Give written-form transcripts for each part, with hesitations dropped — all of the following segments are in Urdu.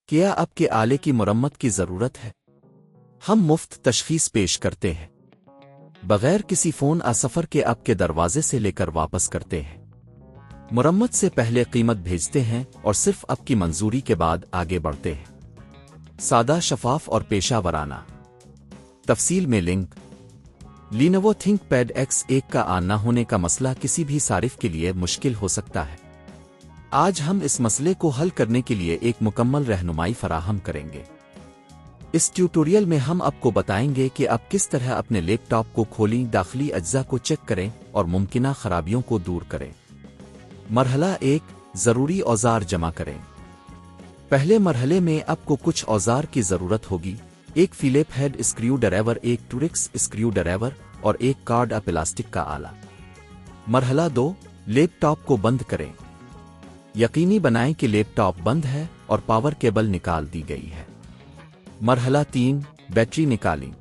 کیا اب کے آلے کی مرمت کی ضرورت ہے؟ ہم مفت تشخیص پیش کرتے ہیں بغیر کسی فون سفر کے اب کے دروازے سے لے کر واپس کرتے ہیں۔ مرمت سے پہلے قیمت بھیجتے ہیں اور صرف اب کی منظوری کے بعد آگے بڑھتے ہیں۔ سادہ، شفاف اور پیشہ ورانہ۔ تفصیل میں link. Lenovo think paid X1 کا آن نہ ہونے کا مسئلہ کسی بھی صارف کے لیے مشکل ہو سکتا ہے۔ آج ہم اس مسئلے کو حل کرنے کے لیے ایک مکمل رہنمائی فراہم کریں گے۔ اس ٹیوٹوریل میں ہم آپ کو بتائیں گے کہ آپ کس طرح اپنے لیپ ٹاپ کو کھولیں، داخلی اجزاء کو چیک کریں اور ممکنہ خرابیوں کو دور کریں۔ مرحلہ 1، ضروری اوزار جمع کریں۔ پہلے مرحلے میں آپ کو کچھ اوزار کی ضرورت ہوگی: ایک فلیپ ہیڈ اسکریو ڈرائیور، ایک ٹورکس اسکریو ڈرائیور اور ایک کارڈ پلاسٹک کا آلہ۔ مرحلہ 2، لیپ ٹاپ کو بند کریں۔ یقینی بنائیں کہ لیپ ٹاپ بند ہے اور پاور کیبل نکال دی گئی ہے۔ مرحلہ 3، بیٹری نکالیں۔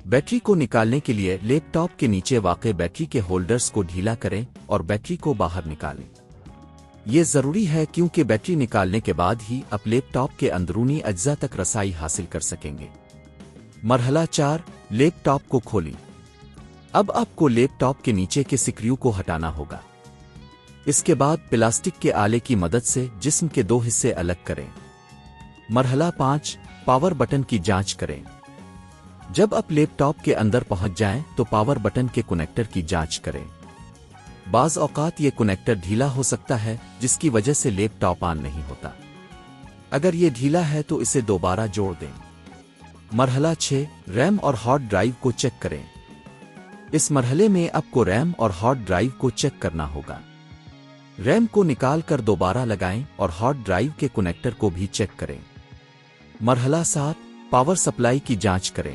بیٹری کو نکالنے کے لیے لیپ ٹاپ کے نیچے واقع بیٹری کے ہولڈرز کو ڈھیلا کریں اور بیٹری کو باہر نکالیں۔ یہ ضروری ہے کیونکہ بیٹری نکالنے کے بعد ہی آپ لیپ ٹاپ کے اندرونی اجزاء تک رسائی حاصل کر سکیں گے۔ مرحلہ 4، لیپ ٹاپ کو کھولیں۔ اب آپ کو لیپ ٹاپ کے نیچے کے سکریو کو ہٹانا ہوگا۔ اس کے بعد پلاسٹک کے آلے کی مدد سے جسم کے 2 حصے الگ کریں۔ مرحلہ 5، پاور بٹن کی جانچ کریں۔ جب آپ لیپ ٹاپ کے اندر پہنچ جائیں تو پاور بٹن کے کنیکٹر کی جانچ کریں۔ بعض اوقات یہ کنیکٹر ڈھیلا ہو سکتا ہے جس کی وجہ سے لیپ ٹاپ آن نہیں ہوتا۔ اگر یہ ڈھیلا ہے تو اسے دوبارہ جوڑ دیں۔ مرحلہ 6، ریم اور ہارڈ ڈرائیو کو چیک کریں۔ اس مرحلے میں آپ کو ریم اور ہارڈ ڈرائیو کو چیک کرنا ہوگا۔ ریم کو نکال کر دوبارہ لگائیں اور ہارڈ ڈرائیو کے کنیکٹر کو بھی چیک کریں۔ مرحلہ 7، پاور سپلائی کی جانچ کریں۔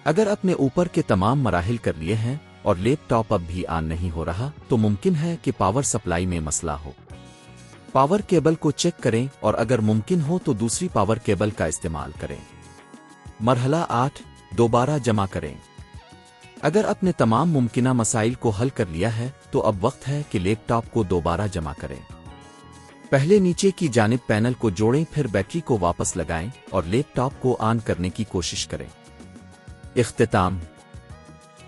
اگر آپ نے اوپر کے تمام مراحل کر لیے ہیں اور لیپ ٹاپ اب بھی آن نہیں ہو رہا تو ممکن ہے کہ پاور سپلائی میں مسئلہ ہو۔ پاور کیبل کو چیک کریں اور اگر ممکن ہو تو دوسری پاور کیبل کا استعمال کریں۔ مرحلہ 8، دوبارہ جمع کریں۔ اگر آپ نے تمام ممکنہ مسائل کو حل کر لیا ہے تو اب وقت ہے کہ لیپ ٹاپ کو دوبارہ جمع کریں۔ پہلے نیچے کی جانب پینل کو جوڑیں، پھر بیٹری کو واپس لگائیں اور لیپ ٹاپ کو آن کرنے کی کوشش کریں۔ اختتام۔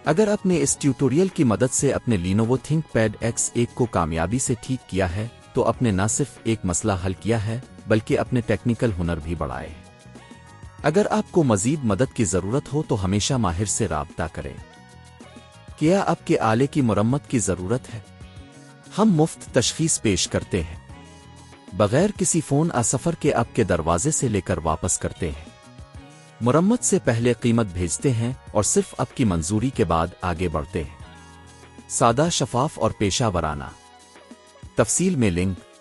اگر آپ نے اس ٹیوٹوریل کی مدد سے اپنے لینوو تھنک پیڈ X1 کو کامیابی سے ٹھیک کیا ہے تو آپ نے نہ صرف ایک مسئلہ حل کیا ہے بلکہ اپنے ٹیکنیکل ہنر بھی بڑھائے ہیں۔ اگر آپ کو مزید مدد کی ضرورت ہو تو ہمیشہ ماہر سے رابطہ کریں۔ کیا آپ کے آلے کی مرمت کی ضرورت ہے؟ ہم مفت تشخیص پیش کرتے ہیں بغیر کسی فون سفر کے آپ کے دروازے سے لے کر واپس کرتے ہیں۔ مرمت سے پہلے قیمت بھیجتے ہیں اور صرف آپ کی منظوری کے بعد آگے بڑھتے ہیں۔ سادہ، شفاف اور پیشہ ورانہ۔ تفصیل میں لنک۔